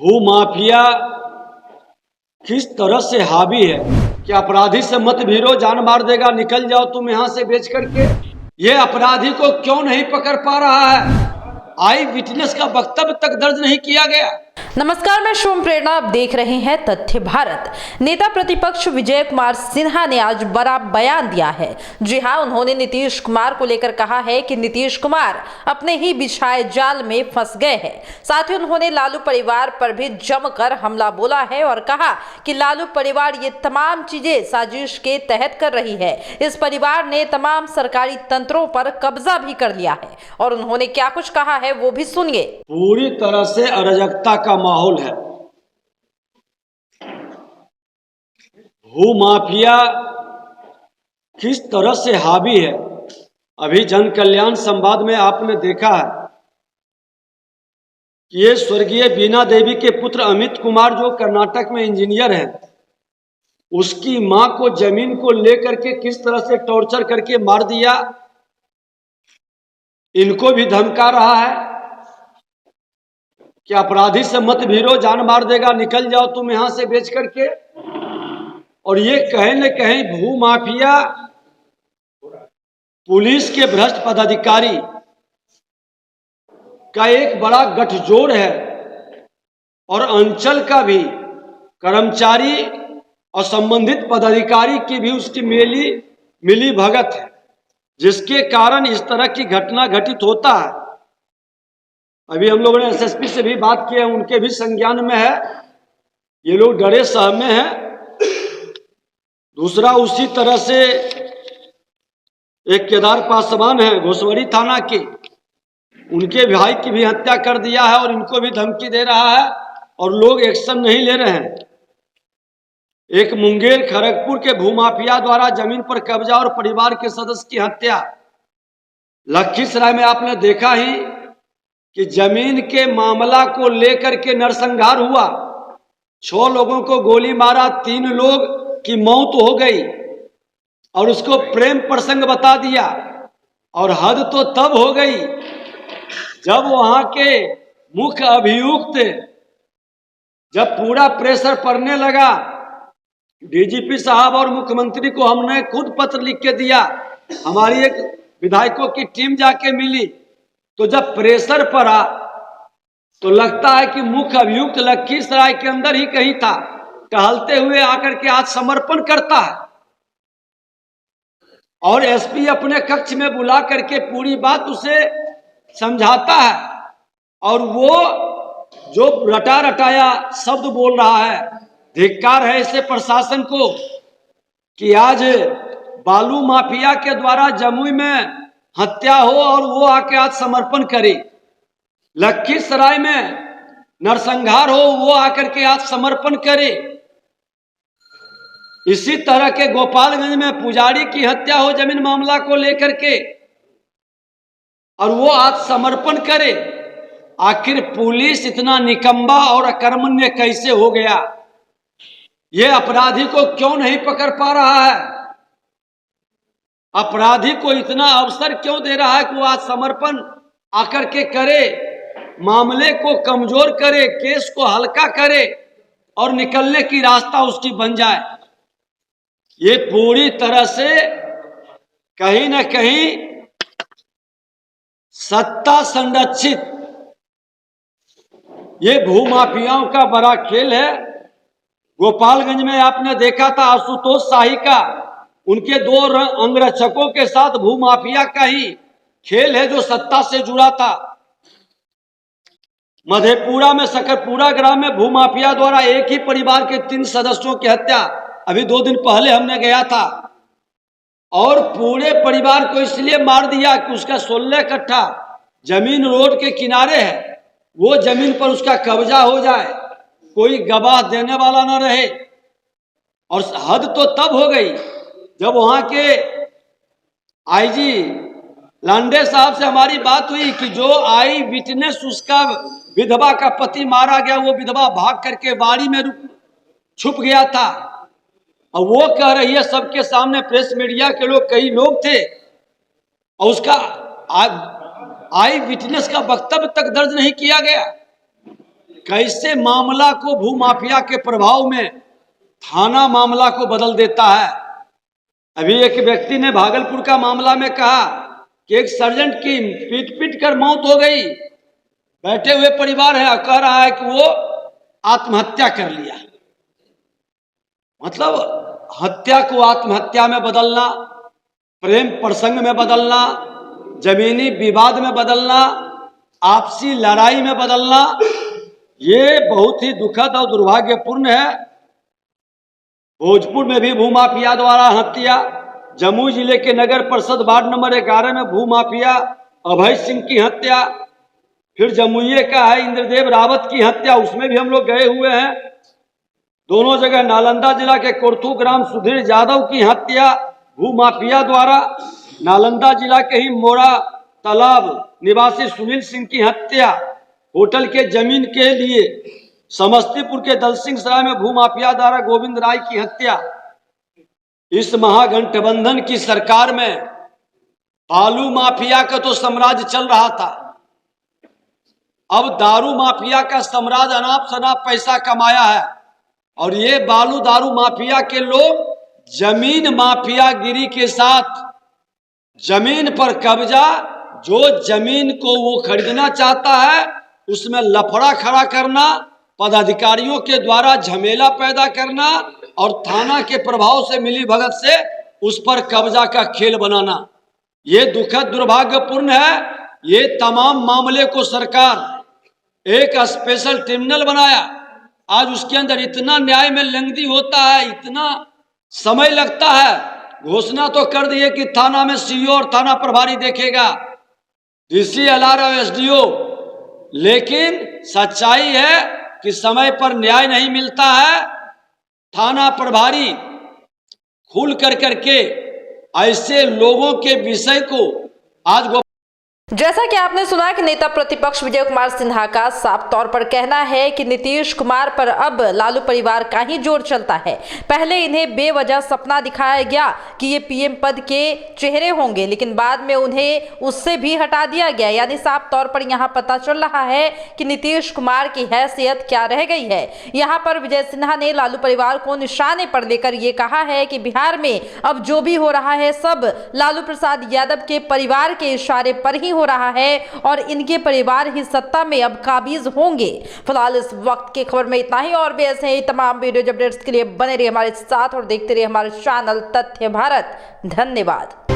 भूमाफिया किस तरह से हावी है कि अपराधी से मत भिड़ो, जान मार देगा, निकल जाओ तुम यहां से बेच करके। ये अपराधी को क्यों नहीं पकड़ पा रहा है? आई विटनेस का वक्तव्य तक दर्ज नहीं किया गया। नमस्कार, मैं शुभम प्रेरणा, आप देख रहे हैं तथ्य भारत। नेता प्रतिपक्ष विजय कुमार सिन्हा ने आज बड़ा बयान दिया है। जी हां, उन्होंने नीतीश कुमार को लेकर कहा है कि नीतीश कुमार अपने ही बिछाए जाल में फंस गए हैं। साथ ही उन्होंने लालू परिवार पर भी जमकर हमला बोला है और कहा कि लालू परिवार ये तमाम चीजें साजिश के तहत कर रही है। इस परिवार ने तमाम सरकारी तंत्रों पर कब्जा भी कर लिया है और उन्होंने क्या कुछ कहा है वो भी सुनिए। पूरी तरह से अराजकता का माहौल है। भूमाफिया किस तरह से हावी है। अभी जन कल्याण संवाद में आपने देखा है कि ये स्वर्गीय बीना देवी के पुत्र अमित कुमार जो कर्नाटक में इंजीनियर हैं, उसकी मां को जमीन को लेकर के किस तरह से टॉर्चर करके मार दिया। इनको भी धमका रहा है कि अपराधी से मत भिड़ो, जान मार देगा, निकल जाओ तुम यहां से बेच करके। और ये कहीं न कहीं भूमाफिया पुलिस के भ्रष्ट पदाधिकारी का एक बड़ा गठजोड़ है और अंचल का भी कर्मचारी और संबंधित पदाधिकारी की भी उसकी मिली भगत है, जिसके कारण इस तरह की घटना घटित होता है। अभी हम लोगों ने एसएसपी से भी बात की है, उनके भी संज्ञान में है। ये लोग डरे सहमे हैं। दूसरा, उसी तरह से एक केदार पासवान है घोसवड़ी थाना के, उनके भाई की भी हत्या कर दिया है और इनको भी धमकी दे रहा है और लोग एक्शन नहीं ले रहे हैं। एक मुंगेर खड़गपुर के भूमाफिया द्वारा जमीन पर कब्जा और परिवार के सदस्य की हत्या। लखीसराय में आपने देखा ही कि जमीन के मामला को लेकर के नरसंहार हुआ। 6 लोगों को गोली मारा, 3 लोग की मौत हो गई और उसको प्रेम प्रसंग बता दिया। और हद तो तब हो गई जब वहां के मुख्य अभियुक्त, जब पूरा प्रेशर पड़ने लगा, डीजीपी साहब और मुख्यमंत्री को हमने खुद पत्र लिख के दिया। हमारी एक विधायकों की टीम जाके मिली, तो जब प्रेशर पड़ा तो लगता है कि मुख्य अभियुक्त लखीसराय के अंदर ही कहीं था, टहलते हुए आकर के आज समर्पण करता है और एसपी अपने कक्ष में बुला करके पूरी बात उसे समझाता है और वो जो रटा रटाया शब्द बोल रहा है। धिक्कार है ऐसे प्रशासन को कि आज बालू माफिया के द्वारा जमुई में हत्या हो और वो आके आज समर्पण करे। लखीसराय में नरसंहार हो, वो आकर के आज समर्पण करे। इसी तरह के गोपालगंज में पुजारी की हत्या हो जमीन मामला को लेकर के और वो आज समर्पण करे। आखिर पुलिस इतना निकम्मा और अकर्मण्य कैसे हो गया? ये अपराधी को क्यों नहीं पकड़ पा रहा है? अपराधी को इतना अवसर क्यों दे रहा है कि वो आज समर्पण आकर के करे, मामले को कमजोर करे, केस को हल्का करे और निकलने की रास्ता उसकी बन जाए। ये पूरी तरह से कहीं ना कहीं सत्ता संरक्षित ये भूमाफियाओं का बड़ा खेल है। गोपालगंज में आपने देखा था आशुतोष शाही का, उनके 2 अंगरक्षकों के साथ भूमाफिया का ही खेल है जो सत्ता से जुड़ा था। मधेपुरा में सकरपुरा ग्राम में भूमाफिया द्वारा एक ही परिवार के 3 सदस्यों की हत्या अभी 2 दिन पहले हमने गया था और पूरे परिवार को इसलिए मार दिया कि उसका 16 कट्ठा जमीन रोड के किनारे है, वो जमीन पर उसका कब्जा हो जाए, कोई गवाह देने वाला न रहे। और हद तो तब हो गई जब वहां के आईजी लांडे साहब से हमारी बात हुई कि जो आई विटनेस, उसका विधवा का पति मारा गया, वो विधवा भाग करके बाड़ी में छुप गया था और वो कह रही है सबके सामने, प्रेस मीडिया के लोग, कई लोग थे, और उसका आई विटनेस का वक्तव्य तक दर्ज नहीं किया गया। कैसे मामला को भूमाफिया के प्रभाव में थाना मामला को बदल देता है। अभी एक व्यक्ति ने भागलपुर का मामला में कहा कि एक सर्जेंट की पीट कर मौत हो गई, बैठे हुए परिवार है और कह रहा है कि वो आत्महत्या कर लिया। मतलब हत्या को आत्महत्या में बदलना, प्रेम प्रसंग में बदलना, जमीनी विवाद में बदलना, आपसी लड़ाई में बदलना, ये बहुत ही दुखद और दुर्भाग्यपूर्ण है। भोजपुर में भी भूमाफिया द्वारा हत्या, जमुई जिले के नगर परिषद वार्ड नंबर 11 में भूमाफिया अभय सिंह की हत्या, फिर जमुई का है इंद्रदेव रावत की हत्या, उसमें भी हम लोग गए हुए हैं। दोनों जगह नालंदा जिला के कोरथू ग्राम सुधीर यादव की हत्या भूमाफिया द्वारा, नालंदा जिला के ही मोड़ा तालाब निवासी सुनील सिंह की हत्या होटल के जमीन के लिए, समस्तीपुर के दलसिंह सराय में भूमाफिया द्वारा गोविंद राय की हत्या। इस महागठबंधन की सरकार में बालू माफिया का तो साम्राज्य चल रहा था, अब दारू माफिया का साम्राज्य अनाप शनाप पैसा कमाया है। और ये बालू दारू माफिया के लोग जमीन माफिया गिरी के साथ जमीन पर कब्जा, जो जमीन को वो खरीदना चाहता है उसमें लफड़ा खड़ा करना, पदाधिकारियों के द्वारा झमेला पैदा करना और थाना के प्रभाव से मिली भगत से उस पर कब्जा का खेल बनाना, ये दुखद दुर्भाग्यपूर्ण है। ये तमाम मामले को सरकार एक स्पेशल ट्रिब्यूनल बनाया, आज उसके अंदर इतना न्याय में लंगदी होता है, इतना समय लगता है। घोषणा तो कर दिए कि थाना में सीओ और थाना प्रभारी देखेगा, डीसी, एलआर और एसडीओ, लेकिन सच्चाई है कि समय पर न्याय नहीं मिलता है। थाना प्रभारी खुल करके ऐसे लोगों के विषय को आज जैसा कि आपने सुना कि नेता प्रतिपक्ष विजय कुमार सिन्हा का साफ तौर पर कहना है कि नीतीश कुमार पर अब लालू परिवार का ही जोर चलता है। पहले इन्हें बेवजह सपना दिखाया गया कि ये पीएम पद के चेहरे होंगे, लेकिन बाद में उन्हें उससे भी हटा दिया गया। यानी साफ तौर पर यहाँ पता चल रहा है कि नीतीश कुमार की हैसियत क्या रह गई है। यहाँ पर विजय सिन्हा ने लालू परिवार को निशाने पर लेकर ये कहा है कि बिहार में अब जो भी हो रहा है सब लालू प्रसाद यादव के परिवार के इशारे पर ही हो रहा है और इनके परिवार ही सत्ता में अब काबिज होंगे। फिलहाल इस वक्त की खबर में इतना ही, और भी ऐसे ही तमाम वीडियो अपडेट्स के लिए बने रहिए हमारे साथ और देखते रहिए हमारे चैनल तथ्य भारत। धन्यवाद।